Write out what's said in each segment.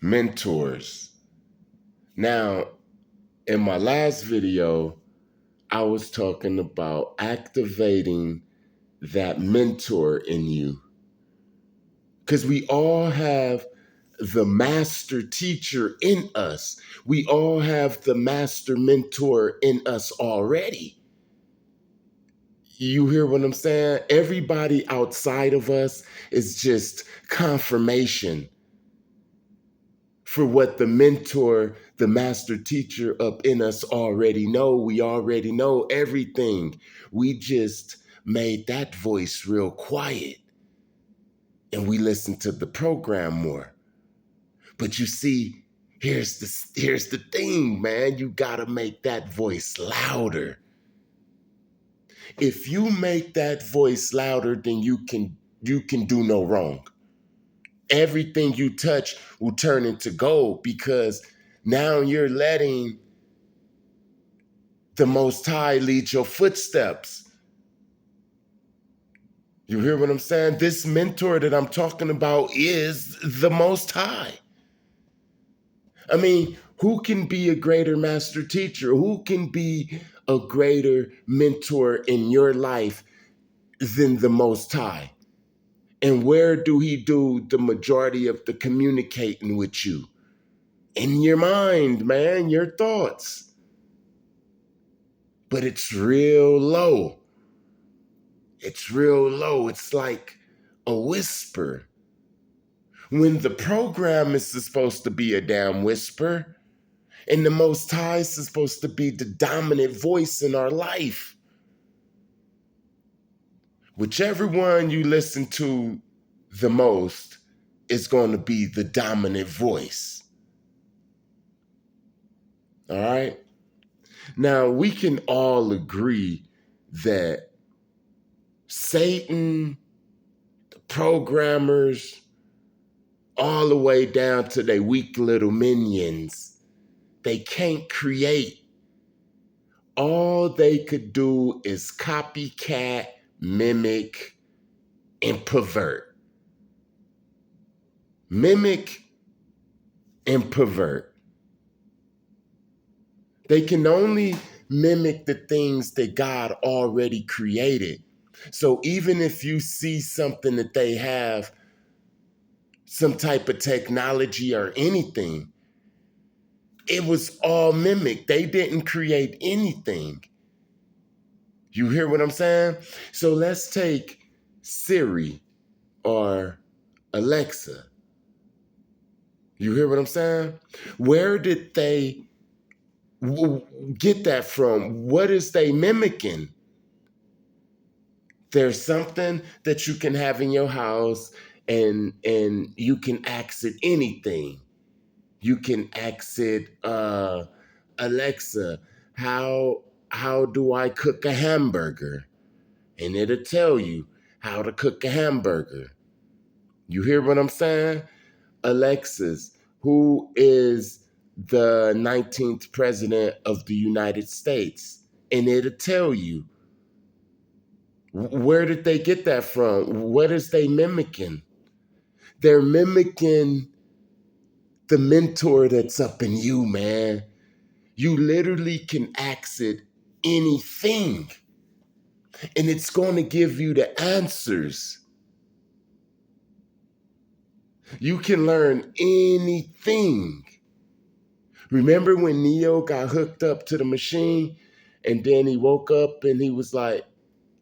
mentors. Now, in my last video, I was talking about activating that mentor in you. Because we all have the master teacher in us. We all have the master mentor in us already. You hear what I'm saying? Everybody outside of us is just confirmation for what the mentor, the master teacher up in us already know. We already know everything. We just made that voice real quiet and we listen to the program more. But you see, here's the thing, man. You gotta make that voice louder. If you make that voice louder, then you can do no wrong. Everything you touch will turn into gold because now you're letting the Most High lead your footsteps. You hear what I'm saying? This mentor that I'm talking about is the Most High. I mean, who can be a greater master teacher? Who can be a greater mentor in your life than the Most High? And where do he do the majority of the communicating with you? In your mind, man, your thoughts. But it's real low. It's real low. It's like a whisper. When the program is supposed to be a damn whisper, and the Most High is supposed to be the dominant voice in our life. Whichever one you listen to the most is going to be the dominant voice. All right? Now, we can all agree that Satan, the programmers, all the way down to their weak little minions, they can't create. All they could do is copycat, mimic, and pervert. Mimic and pervert. They can only mimic the things that God already created. So even if you see something that they have, some type of technology or anything, it was all mimic. They didn't create anything. You hear what I'm saying? So let's take Siri or Alexa. You hear what I'm saying? Where did they get that from? What is they mimicking? There's something that you can have in your house and you can ask it anything. You can ask it, Alexa, how do I cook a hamburger? And it'll tell you how to cook a hamburger. You hear what I'm saying? Alexis, who is the 19th president of the United States? And it'll tell you. Where did they get that from? What is they mimicking? They're mimicking the mentor that's up in you, man. You literally can ask it anything, and it's going to give you the answers. You can learn anything. Remember when Neo got hooked up to the machine and then he woke up and he was like,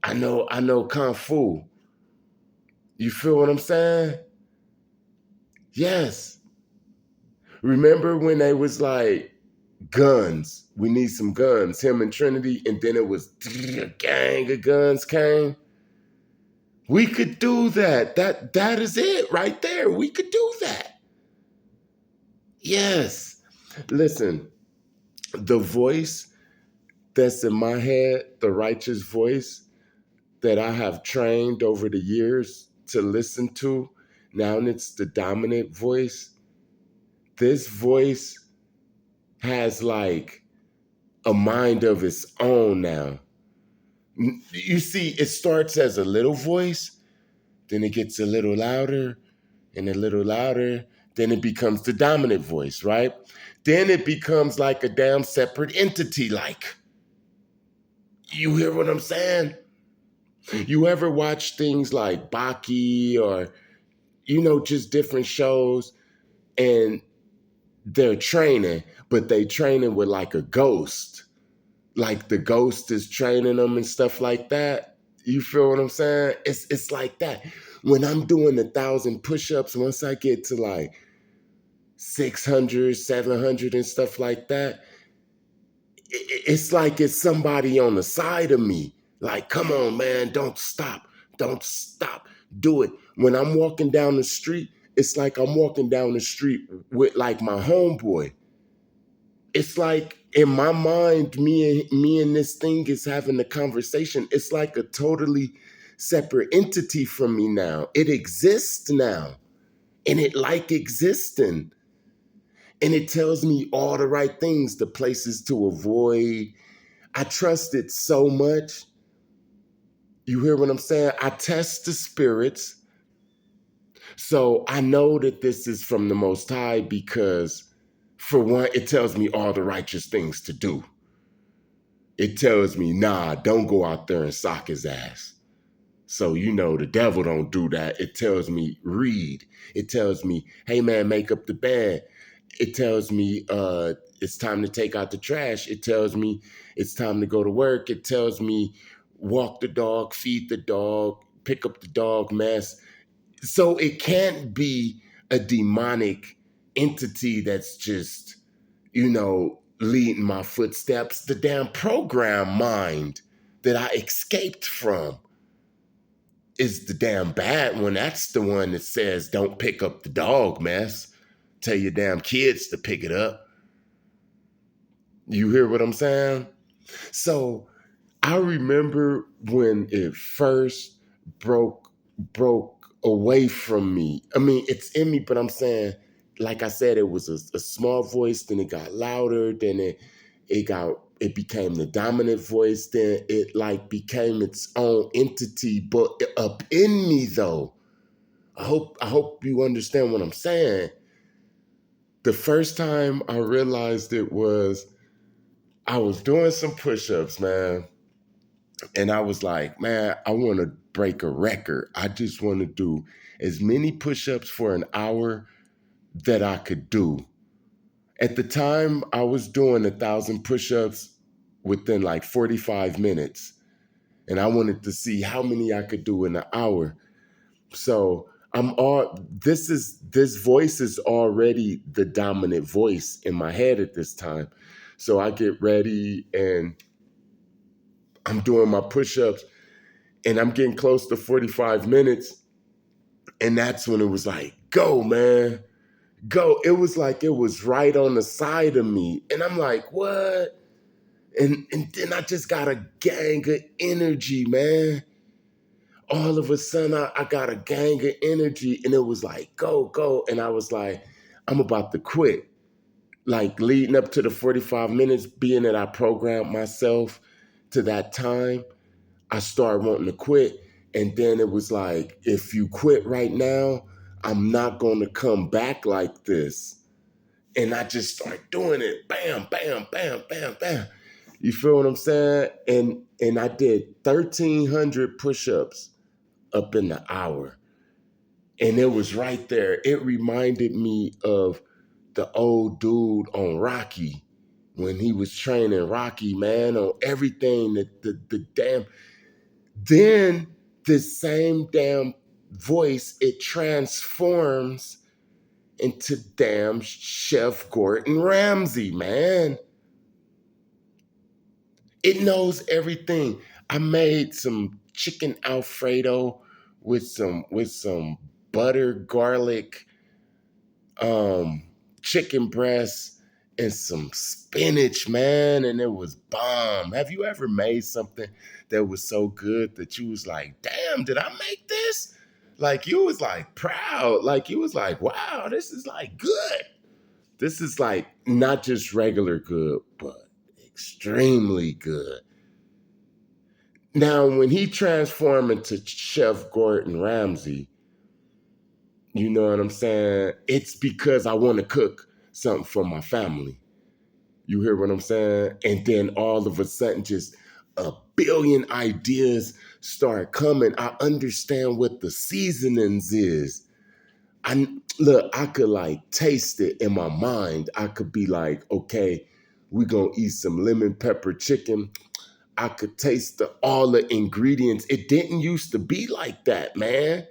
I know Kung Fu. You feel what I'm saying? Yes. Remember when they was like, guns, we need some guns, him and Trinity, and then it was a gang of guns came? We could do that. That is it right there. We could do that. Yes. Listen, the voice that's in my head, the righteous voice that I have trained over the years to listen to, now it's the dominant voice. This voice has like a mind of its own now. You see, it starts as a little voice, then it gets a little louder and a little louder, Then it becomes the dominant voice, right? Then it becomes like a damn separate entity, like. You hear what I'm saying? You ever watch things like Baki or, just different shows and they're training, but they training with like a ghost. Like the ghost is training them and stuff like that. You feel what I'm saying? It's like that. When I'm doing 1,000 push-ups, once I get to like 600, 700 and stuff like that, it's like it's somebody on the side of me. Like, come on, man, don't stop. Don't stop. Do it. When I'm walking down the street, it's like I'm walking down the street with like my homeboy. It's like in my mind, me and this thing is having a conversation. It's like a totally separate entity from me now. It exists now. And it like existing. And it tells me all the right things, the places to avoid. I trust it so much. You hear what I'm saying? I test the spirits. So I know that this is from the Most High because, for one, it tells me all the righteous things to do. It tells me, nah, don't go out there and sock his ass. So, the devil don't do that. It tells me, read. It tells me, hey, man, make up the bed. It tells me it's time to take out the trash. It tells me it's time to go to work. It tells me walk the dog, feed the dog, pick up the dog mess. So it can't be a demonic entity that's just, leading my footsteps. The damn program mind that I escaped from is the damn bad one. That's the one that says, don't pick up the dog mess. Tell your damn kids to pick it up. You hear what I'm saying? So I remember when it first broke away from me. I mean, it's in me, but I'm saying, like I said, it was a small voice, then it got louder, then it became the dominant voice, then it like became its own entity, but up in me though. I hope you understand what I'm saying. The first time I realized it was I was doing some push-ups, man. And I was like, man, I want to break a record. I just want to do as many push-ups for an hour that I could do. At the time, I was doing 1,000 push-ups within like 45 minutes. And I wanted to see how many I could do in an hour. So this voice is already the dominant voice in my head at this time. So I get ready and I'm doing my push-ups and I'm getting close to 45 minutes. And that's when it was like, go, man, go. It was like it was right on the side of me. And I'm like, what? And then I just got a gang of energy, man. All of a sudden, I got a gang of energy. And it was like, go, go. And I was like, I'm about to quit. Like leading up to the 45 minutes, being that I programmed myself to that time, I started wanting to quit. And then it was like, if you quit right now, I'm not going to come back like this. And I just started doing it. Bam, bam, bam, bam, bam. You feel what I'm saying? And I did 1,300 push-ups up in the hour. And it was right there. It reminded me of the old dude on Rocky when he was training Rocky, man, on everything, the damn. Then this same damn voice, it transforms into damn Chef Gordon Ramsay, man. It knows everything. I made some chicken Alfredo with some butter, garlic, um, chicken breast, and some spinach, man, and it was bomb. Have you ever made something that was so good that you was like, damn, did I make this? Like you was like proud, like you was like, wow, this is like good. This is like not just regular good, but extremely good. Now, when he transformed into Chef Gordon Ramsay, You know what I'm saying? It's because I want to cook something for my family. You hear what I'm saying? And then all of a sudden, just a billion ideas start coming. I understand what the seasonings is. I could like taste it in my mind. I could be like, okay, we gonna eat some lemon pepper chicken. I could taste all the ingredients. It didn't used to be like that, man.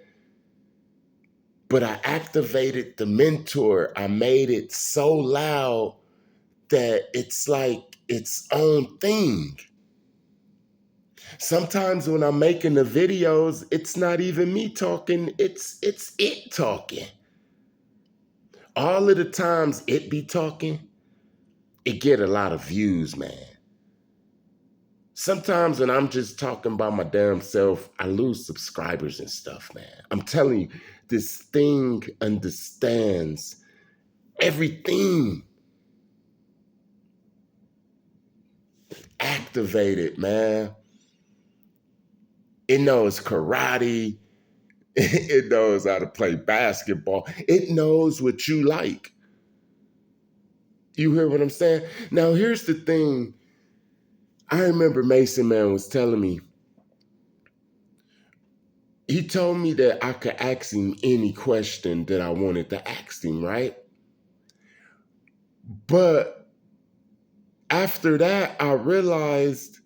But I activated the mentor. I made it so loud that it's like its own thing. Sometimes when I'm making the videos, it's not even me talking, it's it talking. All of the times it be talking, it get a lot of views, man. Sometimes when I'm just talking by my damn self, I lose subscribers and stuff, man. I'm telling you, this thing understands everything. Activated, man. It knows karate. It knows how to play basketball. It knows what you like. You hear what I'm saying? Now, here's the thing. I remember Mason Man was telling me, he told me that I could ask him any question that I wanted to ask him, right? But after that, I realized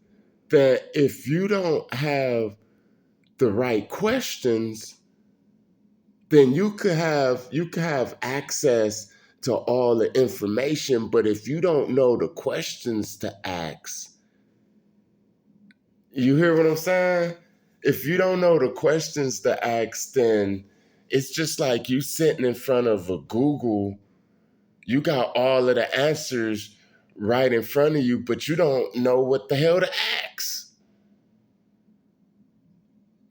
that if you don't have the right questions, then you could have access to all the information, but if you don't know the questions to ask, you hear what I'm saying? If you don't know the questions to ask, then it's just like you sitting in front of a Google. You got all of the answers right in front of you, but you don't know what the hell to ask.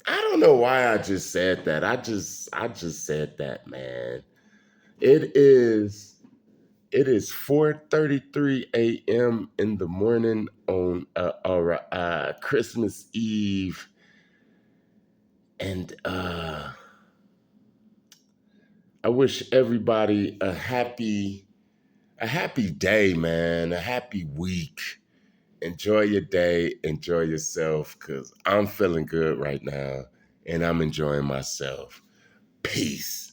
I don't know why I just said that. I just said that, man. It is It is 4:33 a.m. in the morning on Christmas Eve, and I wish everybody a happy day, man, a happy week. Enjoy your day, enjoy yourself, cause I'm feeling good right now, and I'm enjoying myself. Peace.